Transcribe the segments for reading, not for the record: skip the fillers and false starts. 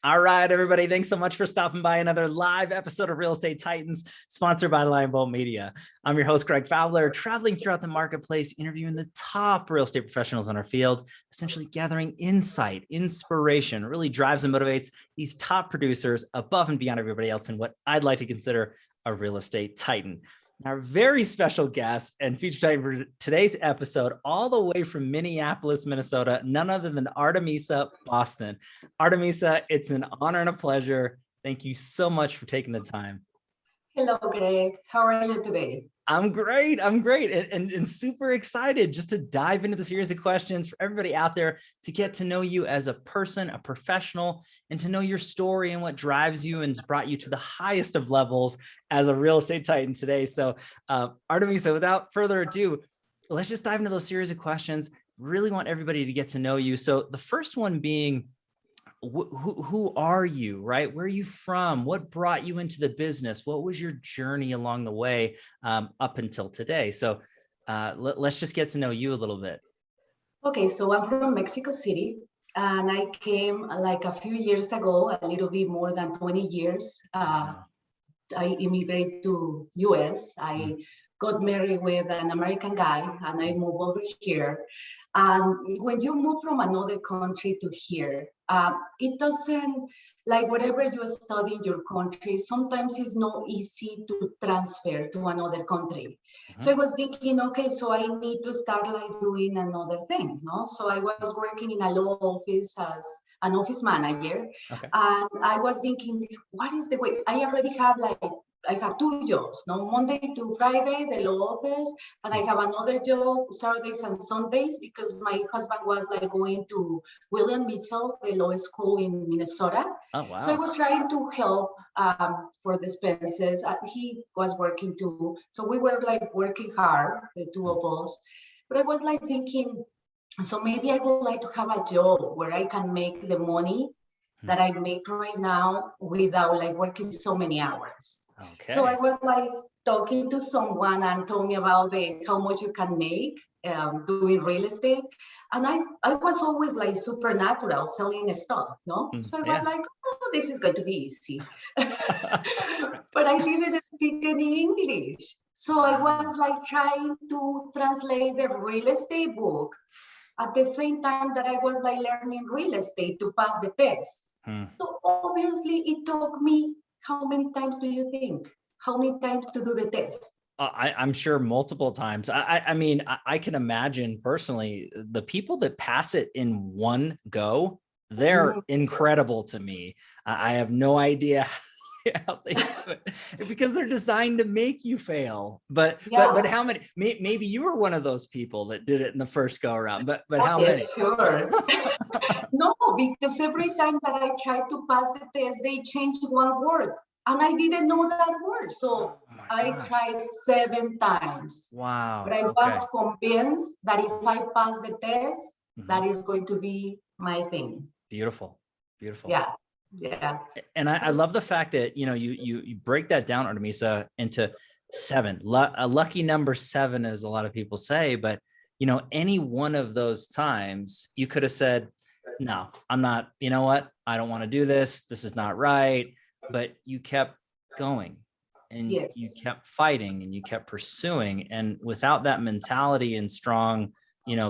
All right, everybody. Thanks so much for stopping by another live episode of Real Estate Titans, sponsored by Lionbolt Media. I'm your host, Greg Fowler, traveling throughout the marketplace, interviewing the top real estate professionals in our field, essentially gathering insight, inspiration, really drives and motivates these top producers above and beyond everybody else in what I'd like to consider a real estate titan. Our very special guest and feature titan for today's episode, all the way from Minneapolis, Minnesota, none other than Artemisa Boston. Artemisa, it's an honor and a pleasure. Thank you so much for taking the time. Hello, Greg. How are you today? I'm great. And super excited just to dive into the series of questions for everybody out there to get to know you as a person, a professional, and to know your story and what drives you and has brought you to the highest of levels as a real estate titan today. So Artemisa, without further ado, let's just dive into those series of questions. Really want everybody to get to know you. So the first one being, who are you, right? Where are you from? What brought you into the business? What was your journey along the way up until today? So let's just get to know you a little bit. Okay, so I'm from Mexico City, and I came like a few years ago, a little bit more than 20 years. I immigrated to US. I got married with an American guy, and I moved over here. And when you move from another country to here, it doesn't, like whatever you study in your country, sometimes it's not easy to transfer to another country. So I was thinking, okay, so I need to start like doing another thing, no? So I was working in a law office as an office manager. And I was thinking, what is the way? I already have I have two jobs, no? Monday to Friday, the law office, and I have another job Saturdays and Sundays because my husband was like going to William Mitchell, the law school in Minnesota. Oh, wow. So I was trying to help for the expenses. He was working too. So we were like working hard, the two of us. But I was like thinking, so maybe I would like to have a job where I can make the money that I make right now without like working so many hours. Okay. So I was like talking to someone and told me about how much you can make doing real estate. And I was always like supernatural selling stuff, no? So I was like, oh, this is going to be easy. But I didn't speak any English. So I was like trying to translate the real estate book at the same time that I was like learning real estate to pass the test. So obviously it took me, how many times do you think? How many times to do the test? I'm sure multiple times. I mean, I can imagine personally, the people that pass it in one go, they're incredible to me. I have no idea how they do it because they're designed to make you fail. But how many? Maybe you were one of those people that did it in the first go around. But how many? Sure. No, because every time that I tried to pass the test, they changed one word. And I didn't know that word. So I tried 7 times. Wow. But I was convinced that if I pass the test, that is going to be my thing. Beautiful. Beautiful. Yeah. And I love the fact that, you break that down, Artemisa, into 7. A lucky number 7, as a lot of people say. But, any one of those times you could have said, no, I'm not, you know what? I don't want to do this. This is not right. But you kept going and you kept fighting and you kept pursuing. And without that mentality and strong,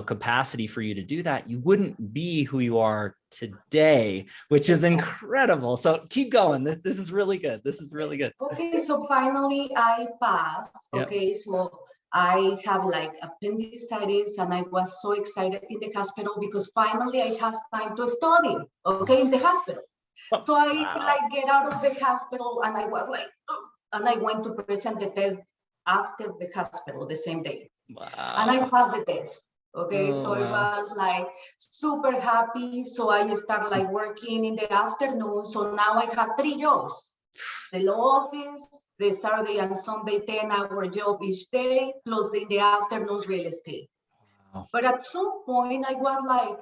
capacity for you to do that, you wouldn't be who you are today, which is incredible. So keep going. This is really good. This is really good. Okay. So finally I passed. Okay. So I have like appendicitis and I was so excited in the hospital because finally I have time to study. Okay. In the hospital. So I like get out of the hospital and I was like, and I went to present the test after the hospital the same day. Wow. And I passed the test. Okay. So I was like super happy. So I started like working in the afternoon. So now I have 3 jobs. The law office, the Saturday and Sunday 10-hour job each day, plus in the afternoons real estate. Wow. But at some point I was like,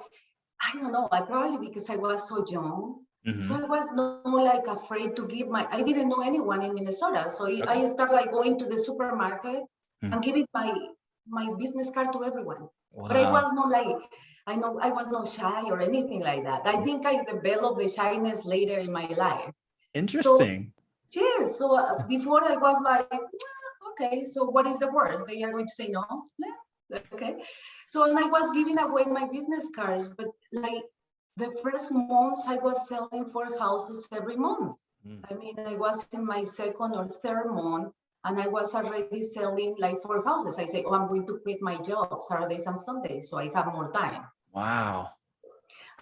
I don't know, I probably because I was so young. So I was not like afraid to give I didn't know anyone in Minnesota. So I started like going to the supermarket and giving my business card to everyone. Wow. But I was not like, I know I was not shy or anything like that. I think I developed the shyness later in my life. So, Interesting. yes. So before I was like, okay, so what is the worst? They are going to say no? Yeah, okay. So, and I was giving away my business cards, but like the first months I was selling 4 houses every month. Mm. I mean, I was in my second or third month and I was already selling like 4 houses. I say, oh, I'm going to quit my job Saturdays and Sundays so I have more time. Wow.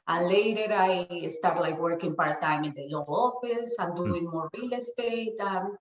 And later I started like working part-time in the law office and doing more real estate and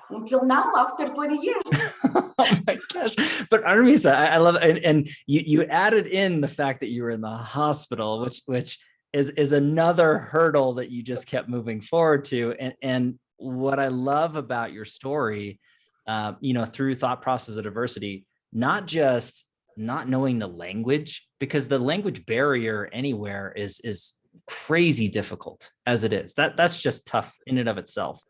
until now, after 20 years. Oh my gosh. But Artemisa, I love it. And you added in the fact that you were in the hospital, which is another hurdle that you just kept moving forward to. And what I love about your story, through thought process of diversity, not just not knowing the language, because the language barrier anywhere is crazy difficult as it is. That's just tough in and of itself.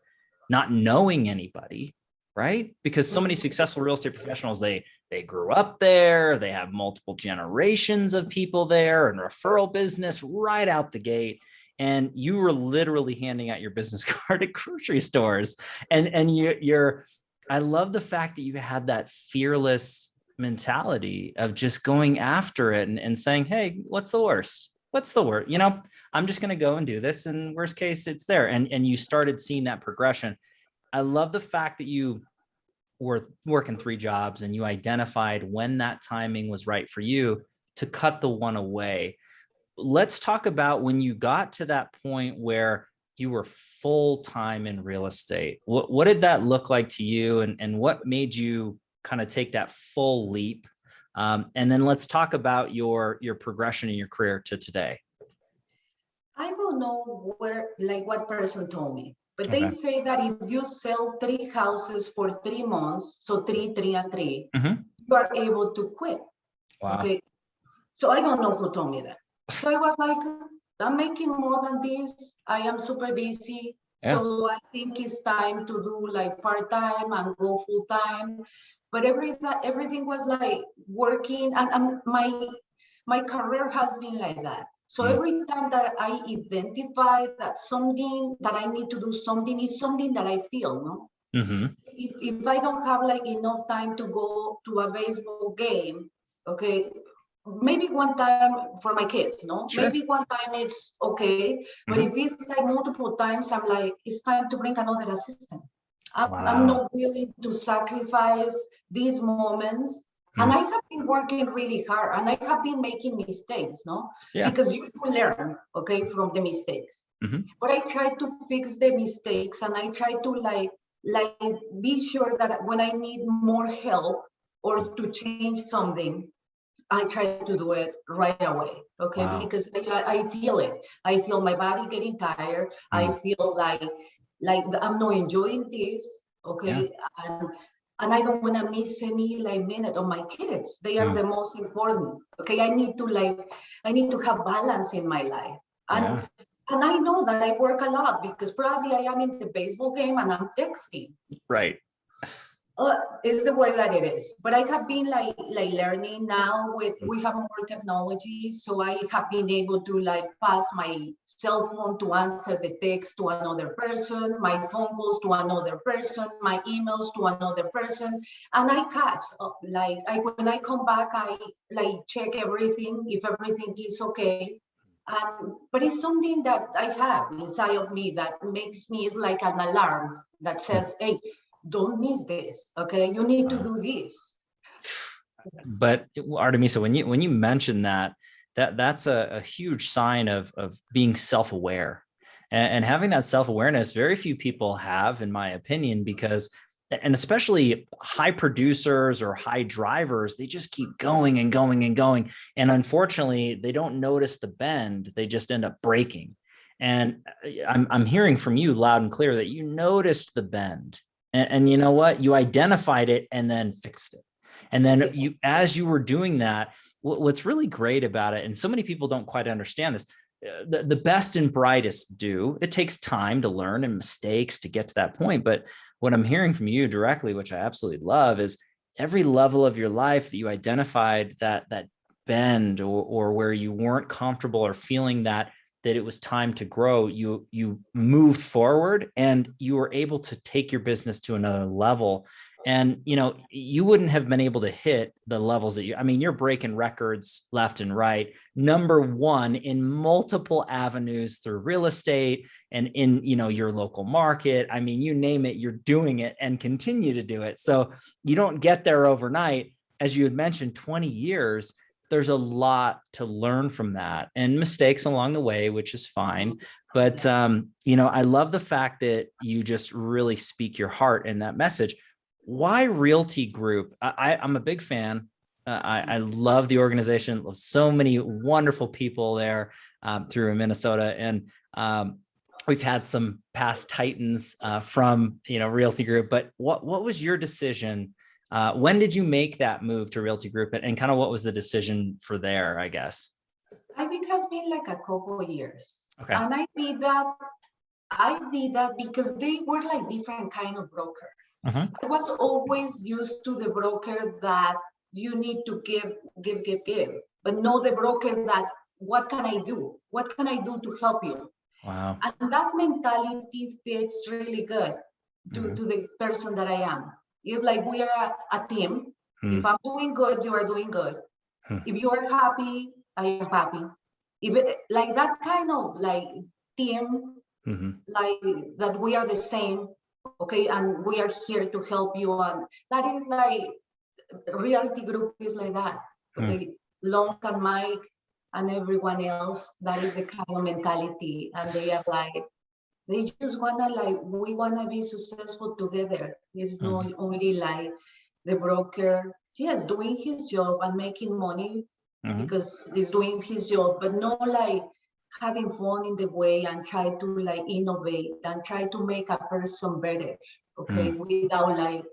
Not knowing anybody, right? Because so many successful real estate professionals, they grew up there, they have multiple generations of people there and referral business right out the gate. And you were literally handing out your business card at grocery stores. And you're I love the fact that you had that fearless mentality of just going after it and saying, hey, what's the worst? What's the worst? I'm just going to go and do this. And worst case, it's there. And you started seeing that progression. I love the fact that you were working 3 jobs and you identified when that timing was right for you to cut the one away. Let's talk about when you got to that point where you were full-time in real estate. What did that look like to you? And what made you kind of take that full leap? And then let's talk about your progression in your career to today. I don't know what person told me, but Okay. they say that if you sell 3 houses for 3 months, so three, and 3, you are able to quit. Wow. Okay. So I don't know who told me that. So I was like, I'm making more than this. I am super busy. Yeah. So I think it's time to do like part-time and go full-time. But everything was like working and my career has been like that. So every time that I identify that something that I need to do something is something that I feel, no? If I don't have like enough time to go to a baseball game, okay, maybe one time for my kids, no? Sure. Maybe one time it's okay, but if it's like multiple times, I'm like, it's time to bring another assistant. I'm not willing to sacrifice these moments. And I have been working really hard and I have been making mistakes, no? Yeah. Because you learn, okay, from the mistakes. But I try to fix the mistakes and I try to like be sure that when I need more help or to change something, I try to do it right away, okay? Wow. Because I feel it. I feel my body getting tired. I feel like I'm not enjoying this, okay? And I don't want to miss any like minute of my kids. They are the most important, okay? I need to have balance in my life. And I know that I work a lot because probably I am in the baseball game and I'm texting. Right. It's the way that it is. But I have been like learning now we have more technology. So I have been able to like pass my cell phone to answer the text to another person, my phone calls to another person, my emails to another person. And I catch when I come back, I like check everything, if everything is okay. But it's something that I have inside of me that makes me, it's like an alarm that says, hey, don't miss this, okay? You need to do this. But Artemisa, when you mention that's a huge sign of being self-aware and having that self-awareness, very few people have, in my opinion, because, and especially high producers or high drivers, they just keep going and going and going. And unfortunately, they don't notice the bend. They just end up breaking. And I'm hearing from you loud and clear that you noticed the bend. And you know what? You identified it and then fixed it. And then as you were doing that, what's really great about it, and so many people don't quite understand this, the best and brightest do. It takes time to learn and mistakes to get to that point. But what I'm hearing from you directly, which I absolutely love, is every level of your life that you identified that bend or where you weren't comfortable or feeling that it was time to grow, you moved forward and you were able to take your business to another level. And, you wouldn't have been able to hit the levels that you're breaking records left and right. Number one in multiple avenues through real estate and in, your local market. You name it, you're doing it and continue to do it. So you don't get there overnight. As you had mentioned, 20 years, there's a lot to learn from that and mistakes along the way, which is fine. But, I love the fact that you just really speak your heart in that message. Why Realty Group? I'm a big fan. I love the organization. Love so many wonderful people there through Minnesota. And we've had some past titans from, Realty Group. But what was your decision? When did you make that move to Realty Group, and kind of what was the decision for there, I guess? I think it has been like a couple of years. Okay. And I did that because they were like different kind of broker. Uh-huh. I was always used to the broker that you need to give, but know the broker that what can I do? What can I do to help you? Wow. And that mentality fits really good to the person that I am. It's like we are a team. If I'm doing good, you are doing good. If you are happy, I am happy. If it, like that kind of like team, like that we are the same, okay, and we are here to help you. And that is like Realty Group is like that. Okay, Long and Mike and everyone else. That is the kind of mentality, and they are like. They just wanna we wanna be successful together. It's not only like the broker, yes, doing his job and making money because he's doing his job, but not like having fun in the way and try to like innovate and try to make a person better, okay, without like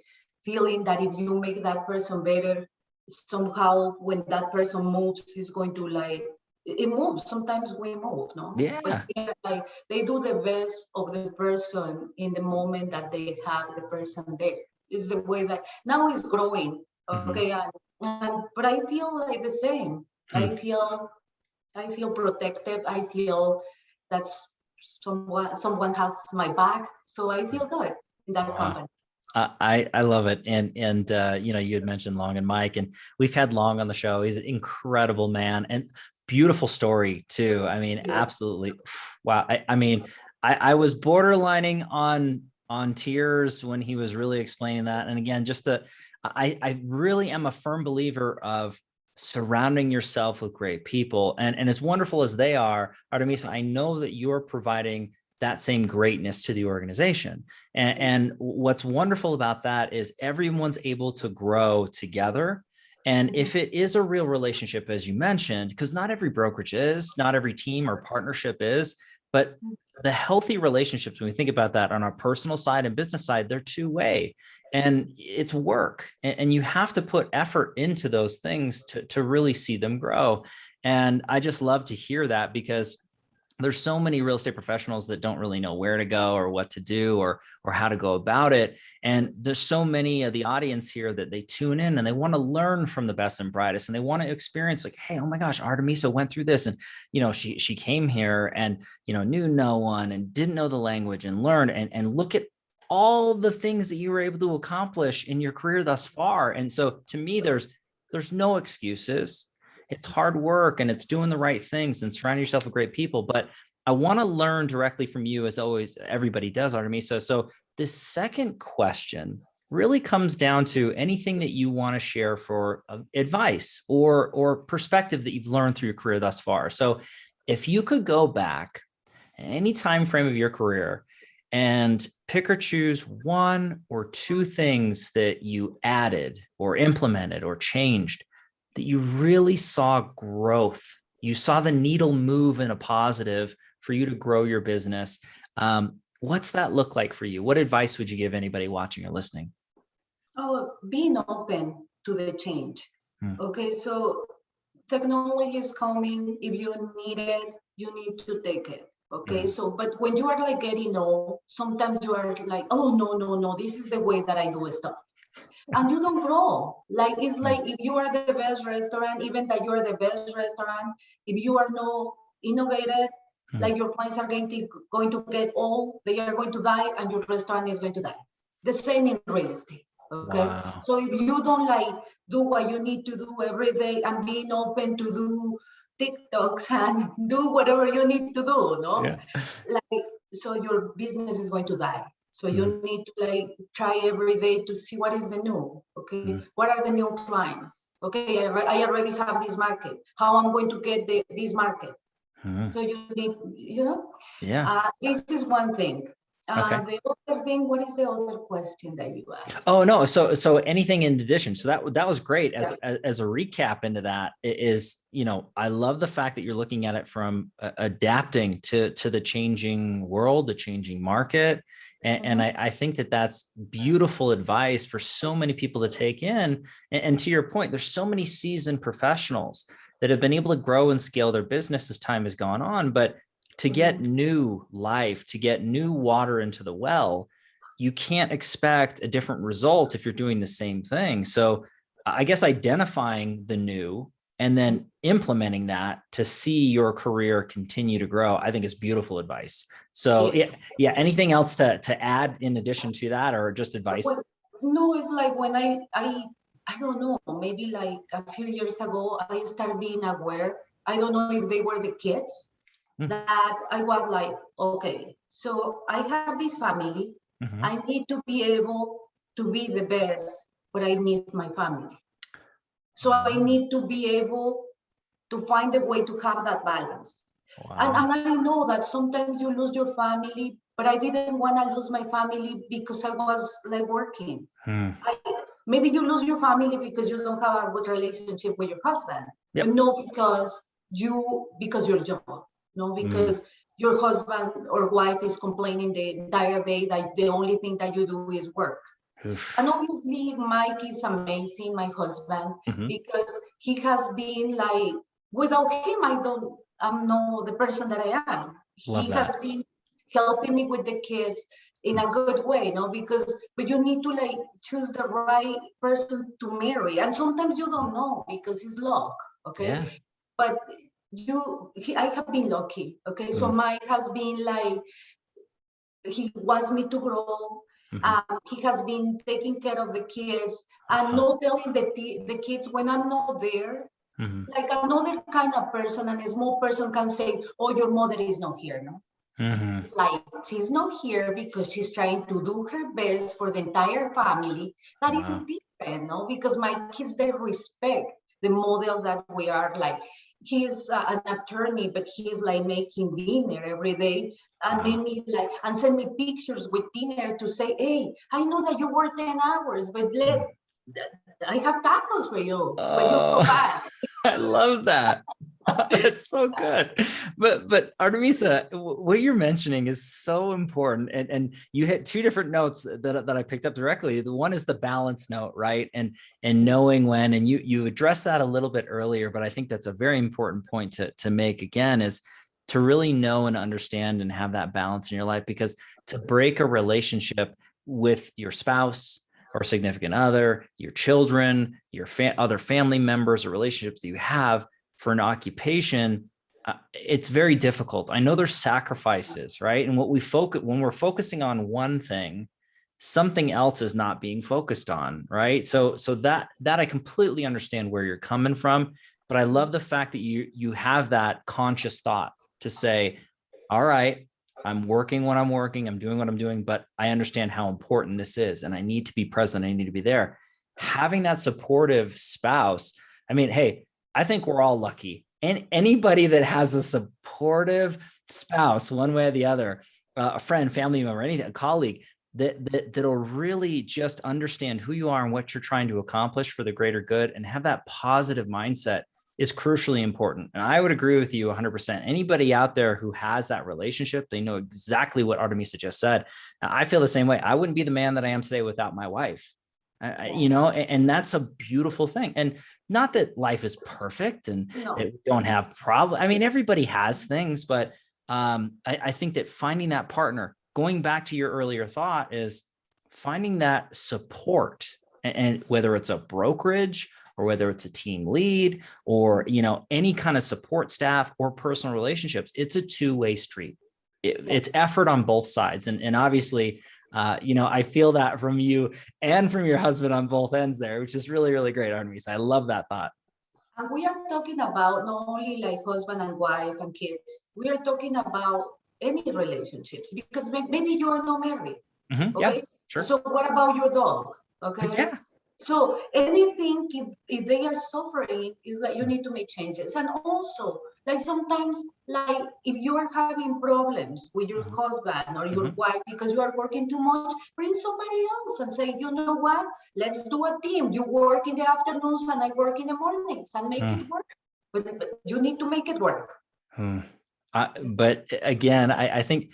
feeling that if you make that person better, somehow when that person moves, it's going to like it moves. Sometimes we move, no? Yeah. But like they do the best of the person in the moment that they have the person there. It's the way that now it's growing, okay. And but I feel like the same. I feel protected. I feel that someone has my back, so I feel good in that company. I love it. And you had mentioned Long and Mike, and we've had Long on the show. He's an incredible man and beautiful story too. Absolutely. Wow. I was borderlining on tears when he was really explaining that. And again, I really am a firm believer of surrounding yourself with great people. And as wonderful as they are, Artemisa, I know that you're providing that same greatness to the organization. And what's wonderful about that is everyone's able to grow together. And if it is a real relationship, as you mentioned, because not every brokerage is, not every team or partnership is, but the healthy relationships, when we think about that on our personal side and business side, they're two-way. And it's work. And you have to put effort into those things to really see them grow. And I just love to hear that, because there's so many real estate professionals that don't really know where to go or what to do or how to go about it. And there's so many of the audience here that they tune in and they want to learn from the best and brightest, and they want to experience like, hey, oh my gosh, Artemisa went through this. And, she came here and, knew no one and didn't know the language and learned and look at all the things that you were able to accomplish in your career thus far. And so to me, there's no excuses. It's hard work and it's doing the right things and surrounding yourself with great people. But I want to learn directly from you, as always, everybody does, Artemisa. So this second question really comes down to anything that you want to share for advice or perspective that you've learned through your career thus far. So if you could go back any time frame of your career and pick or choose one or two things that you added or implemented or changed, that you really saw growth, you saw the needle move in a positive for you to grow your business. What's that look like for you? What advice would you give anybody watching or listening? Oh, being open to the change. Okay, so technology is coming. If you need it, you need to take it. Okay, so but when you are like getting old, sometimes you are like, oh no, this is the way that I do stuff. and you don't grow. Like, it's like if you are the best restaurant, even that you are the best restaurant, if you are not innovated, like your clients are going to get old, they are going to die, and your restaurant is going to die. The same in real estate. Okay. Wow. So if you don't like do what you need to do every day and being open to do TikToks and do whatever you need to do, no? Yeah. Like, so your business is going to die. So you need to like try every day to see what is the new, okay? What are the new clients? Okay, I already have this market. How I'm going to get this market? So you need, Yeah. this is one thing. Okay. The other thing, what is the other question that you asked? Oh no, so anything in addition. So that was great. As a recap into that is, I love the fact that you're looking at it from adapting to the changing world, the changing market. And I think that that's beautiful advice for so many people to take in. And to your point, there's so many seasoned professionals that have been able to grow and scale their business as time has gone on. But to get new life, to get new water into the well, you can't expect a different result if you're doing the same thing. So I guess identifying the new and then implementing that to see your career continue to grow, I think is beautiful advice. So yeah. Anything else to add in addition to that, or just advice? Well, no, it's like when I don't know, maybe like a few years ago, I started being aware. I don't know if they were the kids that I was like, okay, so I have this family. I need to be able to be the best, but I need my family. So I need to be able to find a way to have that balance. Wow. And I know that sometimes you lose your family, but I didn't want to lose my family because I was like working. Maybe you lose your family because you don't have a good relationship with your husband, but no because your job, no, because your husband or wife is complaining the entire day that the only thing that you do is work. And obviously Mike is amazing, my husband, because he has been like, without him, I'm not the person that I am. He has been helping me with the kids in a good way, but you need to like choose the right person to marry. And sometimes you don't know because it's luck, okay? Yeah. But I have been lucky, okay? So Mike has been like, he wants me to grow. He has been taking care of the kids and not telling the kids when I'm not there. Like another kind of person, and a small person can say, oh, your mother is not here, no? Like she's not here because she's trying to do her best for the entire family. That is different, no? Because my kids, they respect the model that we are. Like, he's an attorney, but he's like making dinner every day and made me like, and send me pictures with dinner to say, hey, I know that you work 10 hours, but I have tacos for you when you go back. I love that. It's so good. But Artemisa, what you're mentioning is so important. And you hit two different notes that I picked up directly. The one is the balance note, right? And knowing when, and you addressed that a little bit earlier, but I think that's a very important point to make again, is to really know and understand and have that balance in your life, because to break a relationship with your spouse or significant other, your children, your other family members, or relationships that you have for an occupation, it's very difficult. I know there's sacrifices, right? And when we're focusing on one thing, something else is not being focused on, right? So that I completely understand where you're coming from, but I love the fact that you have that conscious thought to say, all right, I'm working when I'm working, I'm doing what I'm doing, but I understand how important this is, and I need to be present. I need to be there. Having that supportive spouse. I mean, hey, I think we're all lucky. And anybody that has a supportive spouse, one way or the other, a friend, family member, anything, a colleague that'll really just understand who you are and what you're trying to accomplish for the greater good, and have that positive mindset is crucially important. And I would agree with you 100%. Anybody out there who has that relationship, they know exactly what Artemisa just said. I feel the same way. I wouldn't be the man that I am today without my wife, and that's a beautiful thing. And not that life is perfect and we don't have problems. I mean, everybody has things, but I think that finding that partner, going back to your earlier thought, is finding that support and whether it's a brokerage or whether it's a team lead or, any kind of support staff or personal relationships, it's a two-way street. It's effort on both sides. And obviously, I feel that from you and from your husband on both ends there, which is really, really great, Artemisa. I love that thought. And we are talking about not only like husband and wife and kids, we are talking about any relationships, because maybe you're not married. Mm-hmm. Okay. Yeah, sure. So what about your dog? Okay. Yeah. So anything, if they are suffering, is that you need to make changes. And also, like sometimes, like if you are having problems with your husband or your wife because you are working too much, bring somebody else and say, you know what, let's do a team. You work in the afternoons and I work in the mornings, and make it work. But you need to make it work. But again, I think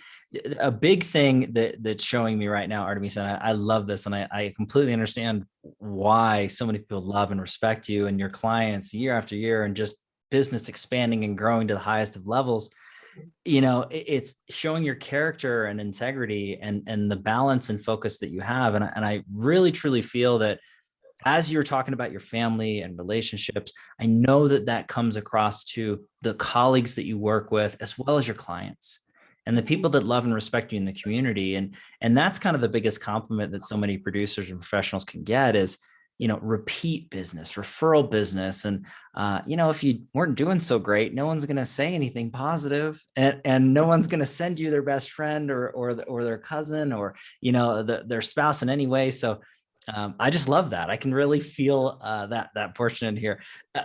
a big thing that's showing me right now, Artemisa, and I love this, and I completely understand why so many people love and respect you and your clients year after year, and just business expanding and growing to the highest of levels. It's showing your character and integrity and the balance and focus that you have. And I really, truly feel that as you're talking about your family and relationships, I know that comes across to the colleagues that you work with, as well as your clients and the people that love and respect you in the community. And that's kind of the biggest compliment that so many producers and professionals can get is, repeat business, referral business. And, if you weren't doing so great, no one's going to say anything positive, and no one's going to send you their best friend or their cousin or, their spouse in any way. So I just love that. I can really feel that portion in here,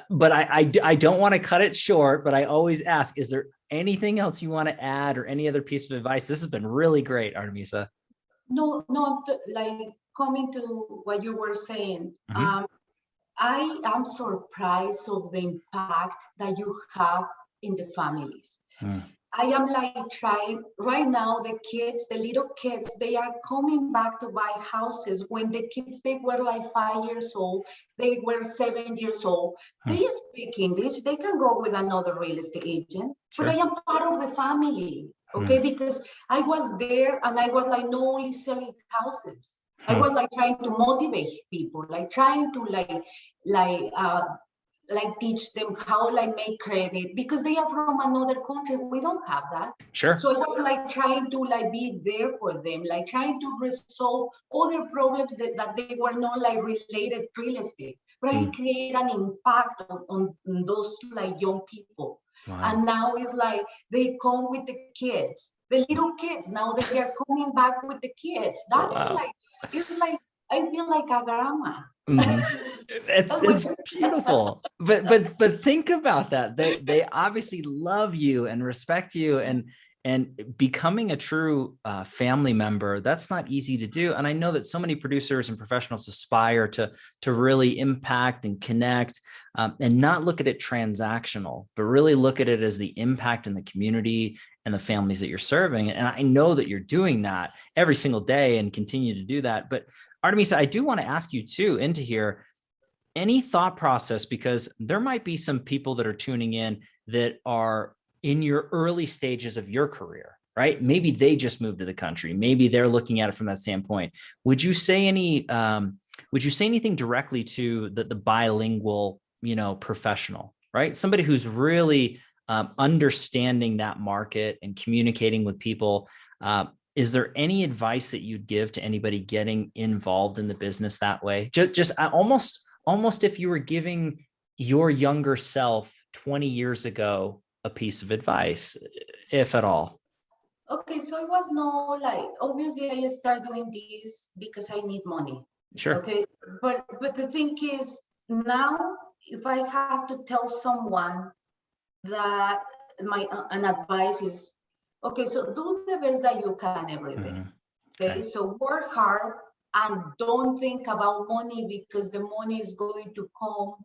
but I don't want to cut it short, but I always ask, is there anything else you want to add or any other piece of advice? This has been really great, Artemisa. No, like coming to what you were saying, I am surprised of the impact that you have in the families. I am like trying right now, the little kids, they are coming back to buy houses. When the kids, they were like 5 years old, they were 7 years old. They speak English, they can go with another real estate agent, but I am part of the family, okay? Because I was there and I was like not only selling houses. I was like trying to motivate people, like trying to like teach them how like make credit, because they are from another country. We don't have that. Sure. So it was like trying to like be there for them, like trying to resolve other problems that they were not like related to real estate, but I create an impact on those like young people. Wow. And now it's like they come with the kids, the little kids. Now they are coming back with the kids. That is like, it's like, I feel like a grandma. It's beautiful, but think about that. They obviously love you and respect you, and becoming a true family member, that's not easy to do. And I know that so many producers and professionals aspire to really impact and connect, and not look at it transactional, but really look at it as the impact in the community and the families that you're serving. And I know that you're doing that every single day and continue to do that. But Artemisa, I do want to ask you too, into here, any thought process, because there might be some people that are tuning in that are in your early stages of your career, right? Maybe they just moved to the country. Maybe they're looking at it from that standpoint. Would you say anything directly to the bilingual, professional, right? Somebody who's really understanding that market and communicating with people. Is there any advice that you'd give to anybody getting involved in the business that way? Just almost if you were giving your younger self 20 years ago a piece of advice, if at all. Okay, so I was not like, obviously I started doing this because I need money. Sure. Okay, but the thing is, now if I have to tell someone that an advice is, okay, so do the best that you can every day. Okay, so work hard and don't think about money, because the money is going to come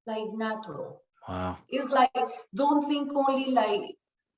like natural. Wow. It's like, don't think only like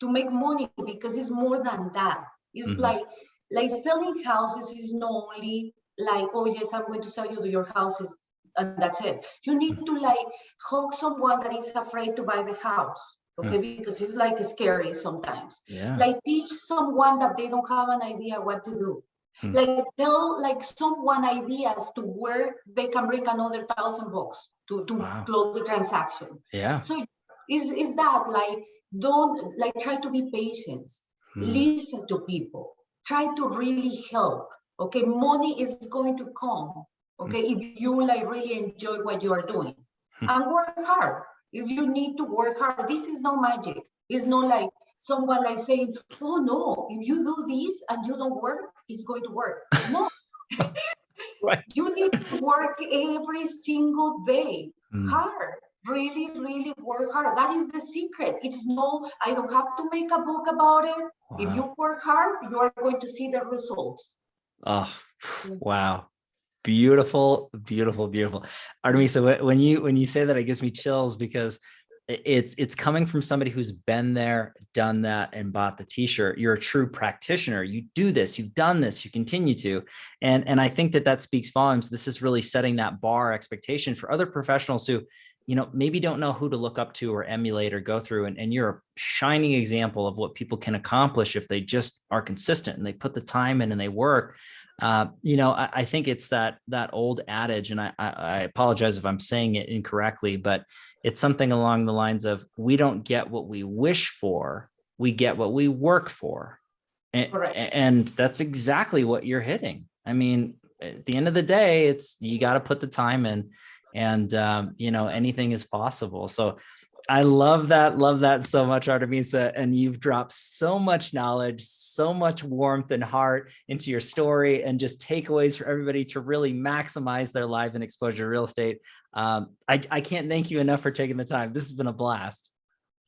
to make money, because it's more than that. It's like selling houses is not only like, oh yes, I'm going to sell you your houses and that's it. You need to like hug someone that is afraid to buy the house. Okay, because it's like scary sometimes. Yeah. Like teach someone that they don't have an idea what to do. Like tell like someone ideas to where they can bring another $1,000 to Wow. close the transaction. Yeah. So is that like, don't like try to be patient, listen to people, try to really help. Okay, money is going to come. Okay, if you like really enjoy what you are doing and work hard. Is you need to work hard. This is no magic. It's not like someone like saying, oh no, if you do this and you don't work, it's going to work. No, Right. you need to work every single day hard. Really, really work hard. That is the secret. It's no, I don't have to make a book about it. Wow. If you work hard, you are going to see the results. Oh, wow. Beautiful, beautiful, beautiful. Artemisa, when you say that, it gives me chills because it's coming from somebody who's been there, done that, and bought the t-shirt. You're a true practitioner. You do this, you've done this, you continue to. And I think that speaks volumes. This is really setting that bar expectation for other professionals who, maybe don't know who to look up to or emulate or go through. And you're a shining example of what people can accomplish if they just are consistent and they put the time in and they work. I think it's that old adage, and I apologize if I'm saying it incorrectly, but it's something along the lines of, we don't get what we wish for, we get what we work for. And that's exactly what you're hitting. I mean, at the end of the day, you got to put the time in, and anything is possible. So I love that so much, Artemisa. And you've dropped so much knowledge, so much warmth and heart into your story, and just takeaways for everybody to really maximize their life and exposure to real estate. I can't thank you enough for taking the time. This has been a blast.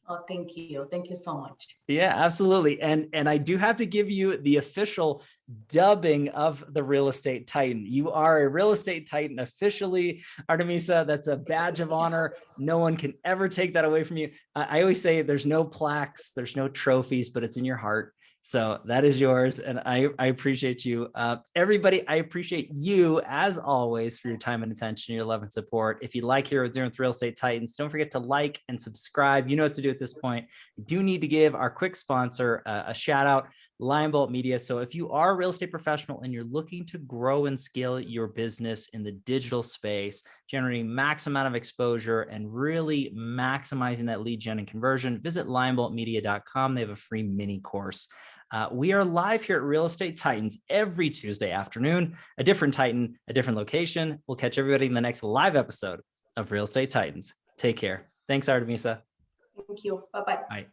Oh, thank you. Thank you so much. Yeah, absolutely. And I do have to give you the official dubbing of the Real Estate Titan. You are a Real Estate Titan officially, Artemisa. That's a badge of honor. No one can ever take that away from you. I always say there's no plaques, there's no trophies, but it's in your heart. So that is yours. And I appreciate you. Everybody, I appreciate you as always for your time and attention, your love and support. If you like Here with Doing with Real Estate Titans, don't forget to like and subscribe. You know what to do at this point. We do need to give our quick sponsor a shout out, Lionbolt Media. So if you are a real estate professional and you're looking to grow and scale your business in the digital space, generating max amount of exposure and really maximizing that lead gen and conversion, visit lionboltmedia.com. They have a free mini course. We are live here at Real Estate Titans every Tuesday afternoon, a different Titan, a different location. We'll catch everybody in the next live episode of Real Estate Titans. Take care. Thanks, Artemisa. Thank you. Bye-bye. Bye.